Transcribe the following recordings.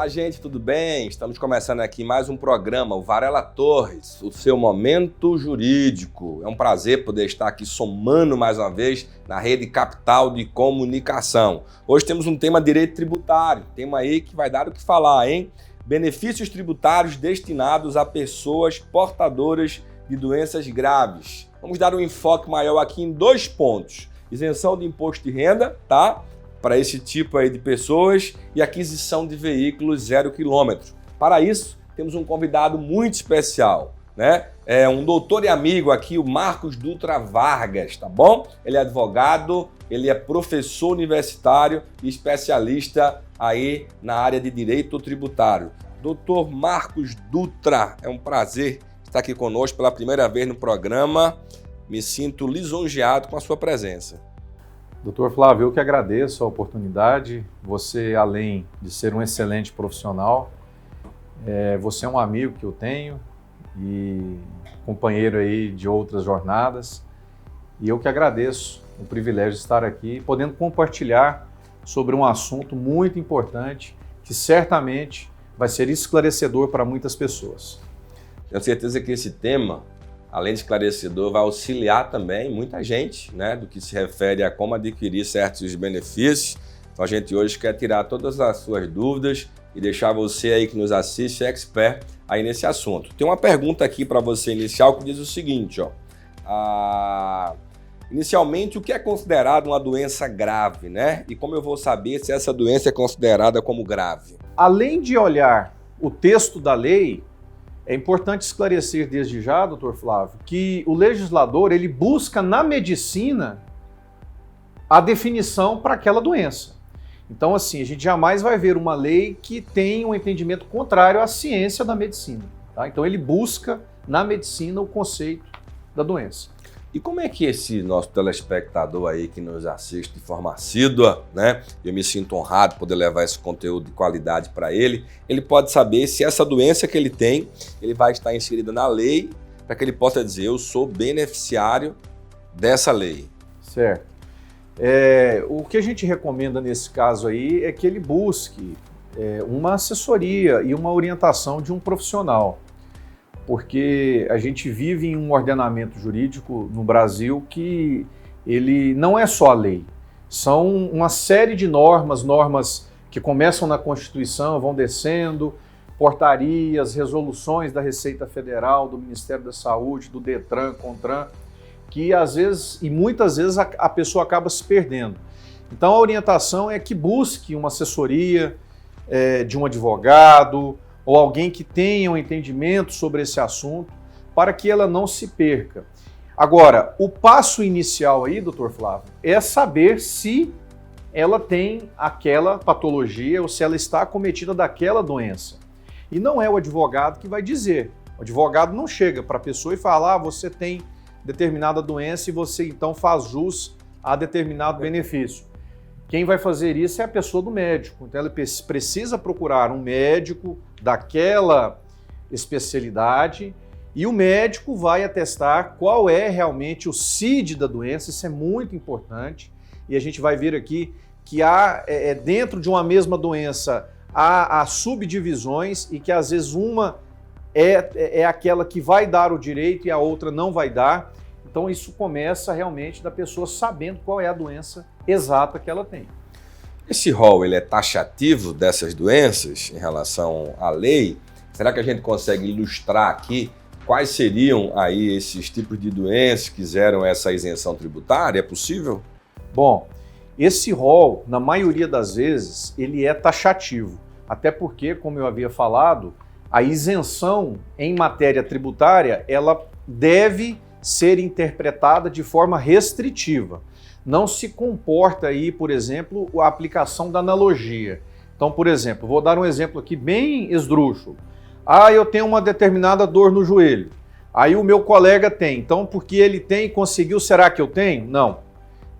Olá, gente, tudo bem? Estamos começando aqui mais um programa, o Varela Torres, o seu momento jurídico. É um prazer poder estar aqui somando mais uma vez na rede capital de comunicação. Hoje temos um tema direito tributário, tema aí que vai dar o que falar, hein? Benefícios tributários destinados a pessoas portadoras de doenças graves. Vamos dar um enfoque maior aqui em dois pontos. Isenção de imposto de renda, tá? Para esse tipo aí de pessoas e aquisição de veículos 0 km. Para isso, temos um convidado muito especial, né? É um doutor e amigo aqui, o Marcos Dutra Vargas, tá bom? Ele é advogado, ele é professor universitário e especialista aí na área de direito tributário. Doutor Marcos Dutra, é um prazer estar aqui conosco pela primeira vez no programa. Me sinto lisonjeado com a sua presença. Doutor Flávio, eu que agradeço a oportunidade. Você, além de ser um excelente profissional, você é um amigo que eu tenho e companheiro aí de outras jornadas. E eu que agradeço o privilégio de estar aqui, podendo compartilhar sobre um assunto muito importante que certamente vai ser esclarecedor para muitas pessoas. Tenho certeza que esse tema, além de esclarecedor, vai auxiliar também muita gente, né, do que se refere a como adquirir certos benefícios. Então a gente hoje quer tirar todas as suas dúvidas e deixar você aí que nos assiste expert aí nesse assunto. Tem uma pergunta aqui para você inicial que diz o seguinte, ó. Inicialmente, o que é considerado uma doença grave, né? E como eu vou saber se essa doença é considerada como grave? Além de olhar o texto da lei, é importante esclarecer desde já, doutor Flávio, que o legislador ele busca na medicina a definição para aquela doença. Então, assim, a gente jamais vai ver uma lei que tenha um entendimento contrário à ciência da medicina. Tá? Então, ele busca na medicina o conceito da doença. E como é que esse nosso telespectador aí que nos assiste de forma assídua, né? Eu me sinto honrado poder levar esse conteúdo de qualidade para ele pode saber se essa doença que ele tem, ele vai estar inserida na lei para que ele possa dizer, eu sou beneficiário dessa lei. Certo. O que a gente recomenda nesse caso aí é que ele busque uma assessoria e uma orientação de um profissional. Porque a gente vive em um ordenamento jurídico no Brasil que ele não é só a lei. São uma série de normas que começam na Constituição, vão descendo, portarias, resoluções da Receita Federal, do Ministério da Saúde, do Detran, Contran, que às vezes, e muitas vezes, a pessoa acaba se perdendo. Então a orientação é que busque uma assessoria de um advogado, ou alguém que tenha um entendimento sobre esse assunto, para que ela não se perca. Agora, o passo inicial aí, doutor Flávio, é saber se ela tem aquela patologia ou se ela está acometida daquela doença. E não é o advogado que vai dizer. O advogado não chega para a pessoa e fala, você tem determinada doença e você então faz jus a determinado benefício. Quem vai fazer isso é a pessoa do médico. Então, ela precisa procurar um médico daquela especialidade e o médico vai atestar qual é realmente o CID da doença. Isso é muito importante. E a gente vai ver aqui que há, dentro de uma mesma doença, há subdivisões e que às vezes uma é aquela que vai dar o direito e a outra não vai dar. Então isso começa realmente da pessoa sabendo qual é a doença exata que ela tem. Esse rol ele é taxativo dessas doenças em relação à lei? Será que a gente consegue ilustrar aqui quais seriam aí esses tipos de doenças que geram essa isenção tributária? É possível? Bom, esse rol, na maioria das vezes, ele é taxativo. Até porque, como eu havia falado, a isenção em matéria tributária, ela deve ser interpretada de forma restritiva. Não se comporta aí, por exemplo, a aplicação da analogia. Então, por exemplo, vou dar um exemplo aqui bem esdrúxulo. Eu tenho uma determinada dor no joelho. Aí o meu colega tem. Então, porque ele tem e conseguiu, será que eu tenho? Não.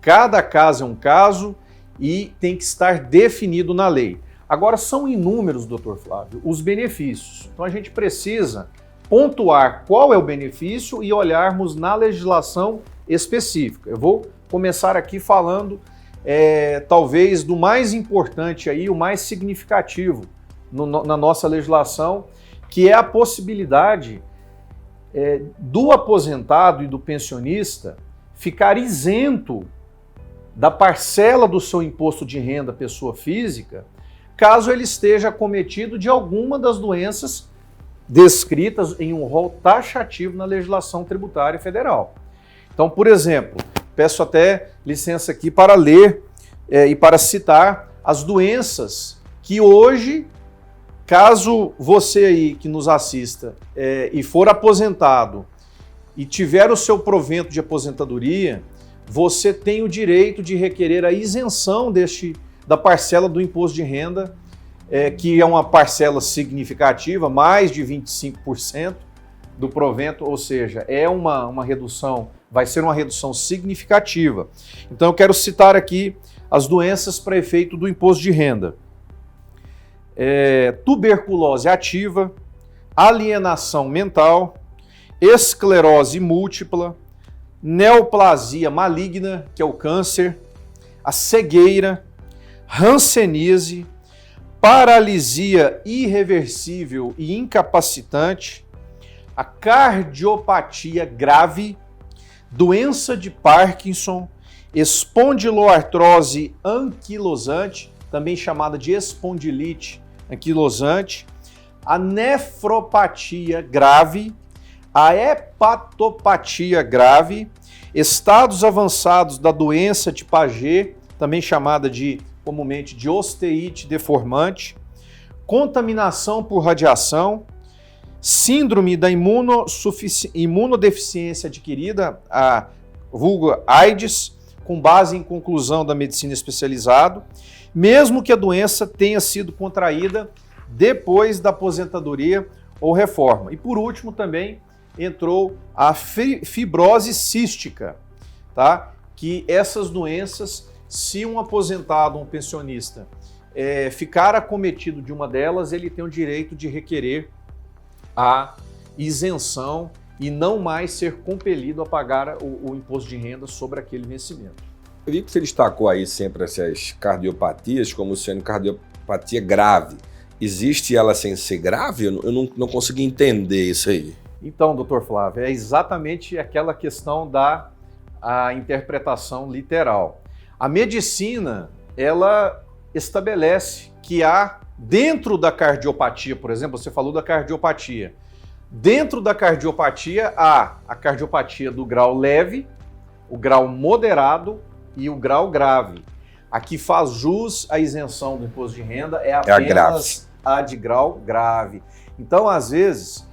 Cada caso é um caso e tem que estar definido na lei. Agora, são inúmeros, doutor Flávio, os benefícios. Então, a gente precisa pontuar qual é o benefício e olharmos na legislação específica. Eu vou começar aqui falando talvez do mais importante aí, o mais significativo, na nossa legislação, que é a possibilidade do aposentado e do pensionista ficar isento da parcela do seu imposto de renda pessoa física, caso ele esteja acometido de alguma das doenças descritas em um rol taxativo na legislação tributária federal. Então, por exemplo, peço até licença aqui para ler e para citar as doenças que hoje, caso você aí que nos assista e for aposentado e tiver o seu provento de aposentadoria, você tem o direito de requerer a isenção da parcela do imposto de renda, que é uma parcela significativa, mais de 25% do provento, ou seja, é uma redução, vai ser uma redução significativa. Então eu quero citar aqui as doenças para efeito do imposto de renda. Tuberculose ativa, alienação mental, esclerose múltipla, neoplasia maligna, que é o câncer, a cegueira, hanseníase, paralisia irreversível e incapacitante, a cardiopatia grave, doença de Parkinson, espondiloartrose anquilosante, também chamada de espondilite anquilosante, a nefropatia grave, a hepatopatia grave, estados avançados da doença de Paget, também chamada comumente de osteite deformante, contaminação por radiação, síndrome da imunodeficiência adquirida, a vulgo AIDS, com base em conclusão da medicina especializada, mesmo que a doença tenha sido contraída depois da aposentadoria ou reforma. E por último também entrou a fibrose cística, tá? Que essas doenças, se um aposentado, um pensionista, ficar acometido de uma delas, ele tem o direito de requerer a isenção e não mais ser compelido a pagar o imposto de renda sobre aquele vencimento. Eu vi que você destacou aí sempre essas cardiopatias como sendo cardiopatia grave. Existe ela sem ser grave? Eu não consegui entender isso aí. Então, doutor Flávio, é exatamente aquela questão da interpretação literal. A medicina, ela estabelece que há, dentro da cardiopatia, por exemplo, você falou da cardiopatia, dentro da cardiopatia há a cardiopatia do grau leve, o grau moderado e o grau grave. A que faz jus à isenção do imposto de renda é apenas a de grau grave. Então, às vezes,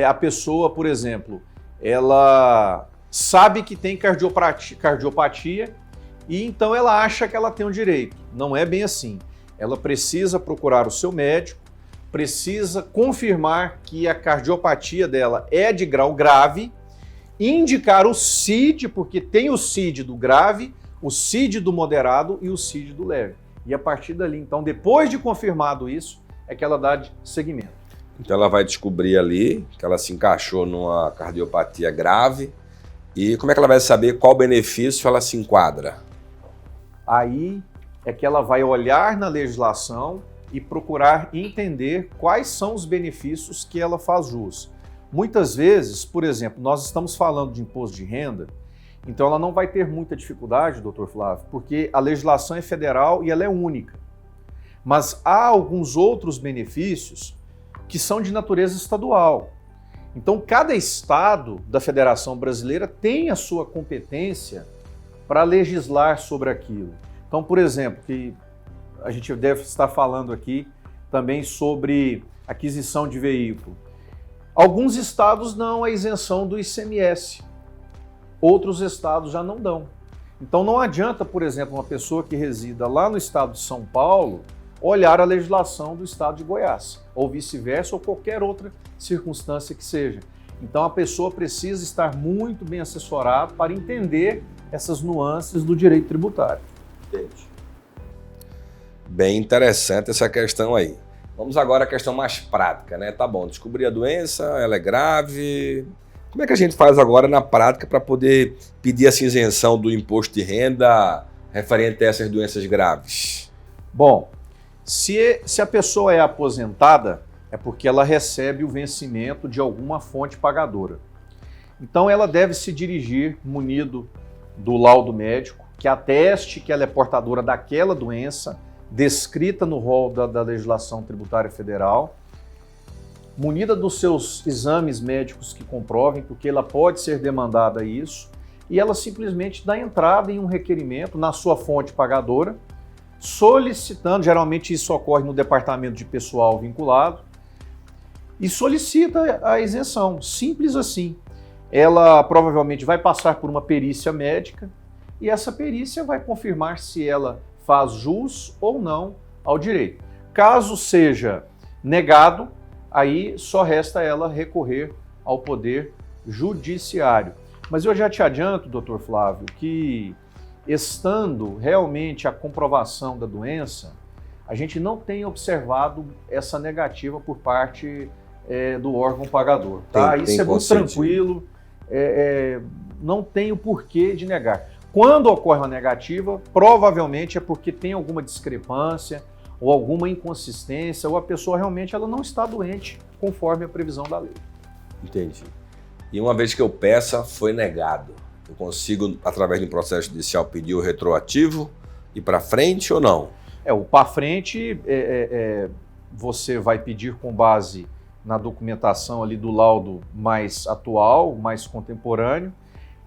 a pessoa, por exemplo, ela sabe que tem cardiopatia e então ela acha que ela tem o direito. Não é bem assim. Ela precisa procurar o seu médico, precisa confirmar que a cardiopatia dela é de grau grave, indicar o CID, porque tem o CID do grave, o CID do moderado e o CID do leve. E a partir dali, então, depois de confirmado isso, é que ela dá seguimento. Então ela vai descobrir ali que ela se encaixou numa cardiopatia grave. E como é que ela vai saber qual benefício ela se enquadra? Aí é que ela vai olhar na legislação e procurar entender quais são os benefícios que ela faz jus. Muitas vezes, por exemplo, nós estamos falando de imposto de renda, então ela não vai ter muita dificuldade, doutor Flávio, porque a legislação é federal e ela é única. Mas há alguns outros benefícios que são de natureza estadual. Então, cada estado da Federação Brasileira tem a sua competência para legislar sobre aquilo. Então, por exemplo, que a gente deve estar falando aqui também sobre aquisição de veículo. Alguns estados dão a isenção do ICMS, outros estados já não dão. Então, não adianta, por exemplo, uma pessoa que resida lá no estado de São Paulo olhar a legislação do estado de Goiás, ou vice-versa, ou qualquer outra circunstância que seja. Então a pessoa precisa estar muito bem assessorada para entender essas nuances do direito tributário. Bem interessante essa questão aí. Vamos agora à questão mais prática, né? Tá bom, descobri a doença, ela é grave. Como é que a gente faz agora na prática para poder pedir essa isenção do imposto de renda referente a essas doenças graves? Bom, Se a pessoa é aposentada, é porque ela recebe o vencimento de alguma fonte pagadora. Então ela deve se dirigir munido do laudo médico, que ateste que ela é portadora daquela doença, descrita no rol da legislação tributária federal, munida dos seus exames médicos que comprovem, porque ela pode ser demandada isso, e ela simplesmente dá entrada em um requerimento na sua fonte pagadora, solicitando, geralmente isso ocorre no departamento de pessoal vinculado, e solicita a isenção, simples assim. Ela provavelmente vai passar por uma perícia médica, e essa perícia vai confirmar se ela faz jus ou não ao direito. Caso seja negado, aí só resta ela recorrer ao poder judiciário. Mas eu já te adianto, doutor Flávio, que estando realmente a comprovação da doença, a gente não tem observado essa negativa por parte do órgão pagador. Tá? Isso é muito tranquilo, não tem o porquê de negar. Quando ocorre uma negativa, provavelmente é porque tem alguma discrepância ou alguma inconsistência, ou a pessoa realmente ela não está doente conforme a previsão da lei. Entendi. E uma vez que eu peça, foi negado. Eu consigo, através de um processo judicial, pedir o retroativo e para frente ou não? O para frente você vai pedir com base na documentação ali do laudo mais atual, mais contemporâneo,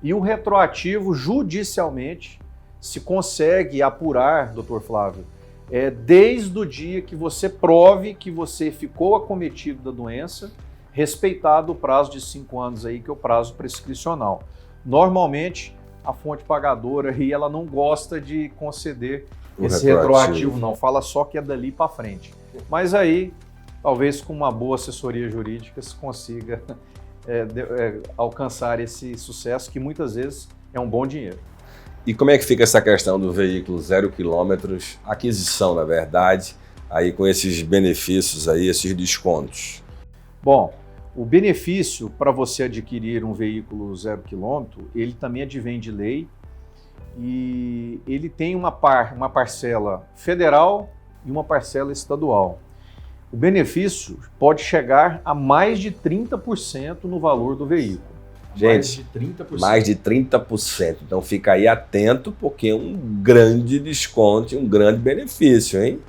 e o retroativo, judicialmente, se consegue apurar, doutor Flávio, desde o dia que você prove que você ficou acometido da doença, respeitado o prazo de 5 anos aí, que é o prazo prescricional. Normalmente, a fonte pagadora aí, ela não gosta de conceder esse retroativo, não. Fala só que é dali para frente. Mas aí, talvez com uma boa assessoria jurídica, se consiga alcançar esse sucesso, que muitas vezes é um bom dinheiro. E como é que fica essa questão do veículo 0 km, aquisição, na verdade, aí com esses benefícios aí, esses descontos? Bom, o benefício para você adquirir um veículo 0 km, ele também advém de lei e ele tem uma parcela federal e uma parcela estadual. O benefício pode chegar a mais de 30% no valor do veículo. Gente, mais de 30%. Então fica aí atento, porque é um grande desconto e um grande benefício, hein?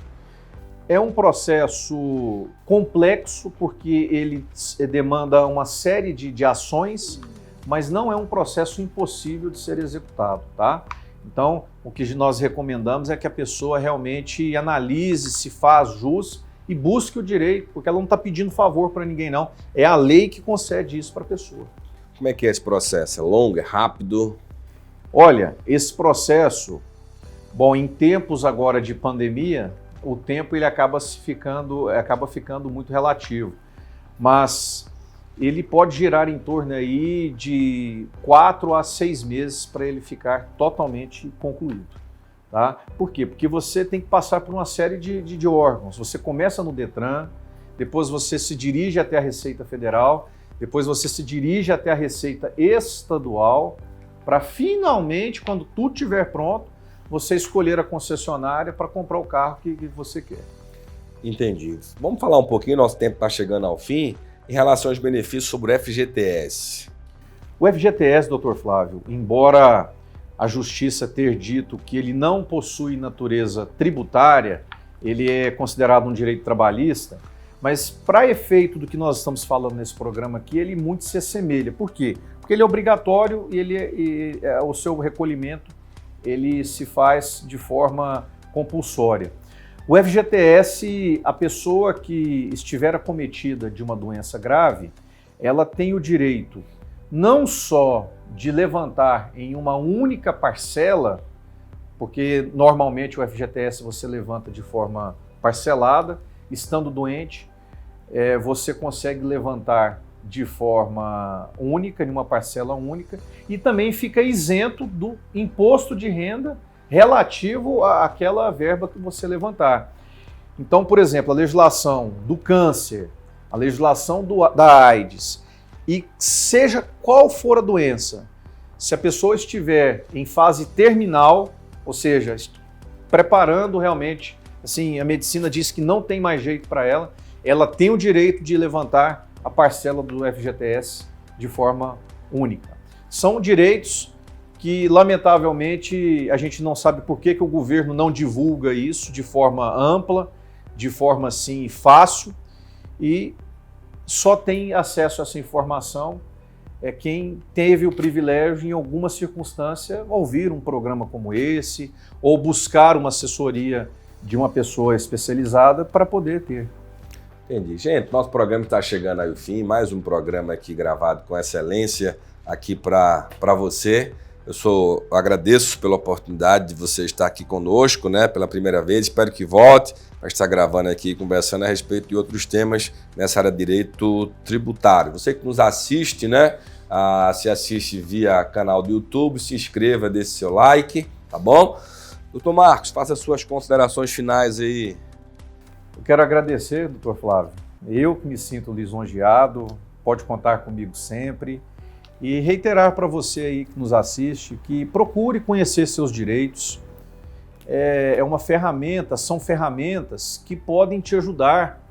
É um processo complexo, porque ele demanda uma série de ações, mas não é um processo impossível de ser executado, tá? Então, o que nós recomendamos é que a pessoa realmente analise se faz jus e busque o direito, porque ela não está pedindo favor para ninguém, não. É a lei que concede isso para a pessoa. Como é que é esse processo? É longo, é rápido? Olha, esse processo, bom, em tempos agora de pandemia, o tempo ele acaba ficando muito relativo, mas ele pode girar em torno aí de 4 a 6 meses para ele ficar totalmente concluído. Tá? Por quê? Porque você tem que passar por uma série de órgãos. Você começa no Detran, depois você se dirige até a Receita Federal, depois você se dirige até a Receita Estadual, para finalmente, quando tudo estiver pronto, você escolher a concessionária para comprar o carro que você quer. Entendi. Vamos falar um pouquinho, nosso tempo está chegando ao fim, em relação aos benefícios sobre o FGTS. O FGTS, doutor Flávio, embora a Justiça ter dito que ele não possui natureza tributária, ele é considerado um direito trabalhista, mas para efeito do que nós estamos falando nesse programa aqui, ele muito se assemelha. Por quê? Porque ele é obrigatório e o seu recolhimento ele se faz de forma compulsória. O FGTS, a pessoa que estiver acometida de uma doença grave, ela tem o direito não só de levantar em uma única parcela, porque normalmente o FGTS você levanta de forma parcelada, estando doente, você consegue levantar de forma única, em uma parcela única, e também fica isento do imposto de renda relativo àquela verba que você levantar. Então, por exemplo, a legislação do câncer, a legislação da AIDS, e seja qual for a doença, se a pessoa estiver em fase terminal, ou seja, preparando realmente assim, a medicina diz que não tem mais jeito para ela tem o direito de levantar a parcela do FGTS de forma única. São direitos que, lamentavelmente, a gente não sabe por que o governo não divulga isso de forma ampla, de forma assim fácil, e só tem acesso a essa informação quem teve o privilégio, em alguma circunstância, ouvir um programa como esse ou buscar uma assessoria de uma pessoa especializada para poder ter. Entendi. Gente, nosso programa está chegando ao fim, mais um programa aqui gravado com excelência aqui para você. Eu agradeço pela oportunidade de você estar aqui conosco, né, pela primeira vez. Espero que volte para estar gravando aqui, conversando a respeito de outros temas nessa área de direito tributário. Você que nos assiste, né, se assiste via canal do YouTube, se inscreva, deixe seu like, tá bom? Doutor Marcos, faça as suas considerações finais aí. Eu quero agradecer, doutor Flávio. Eu que me sinto lisonjeado, pode contar comigo sempre. E reiterar para você aí que nos assiste que procure conhecer seus direitos. É uma ferramenta, são ferramentas que podem te ajudar.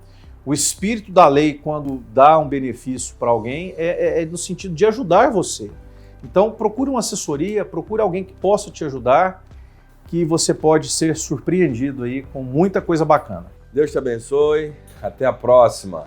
O espírito da lei, quando dá um benefício para alguém, é no sentido de ajudar você. Então procure uma assessoria, procure alguém que possa te ajudar, que você pode ser surpreendido aí com muita coisa bacana. Deus te abençoe. Até a próxima.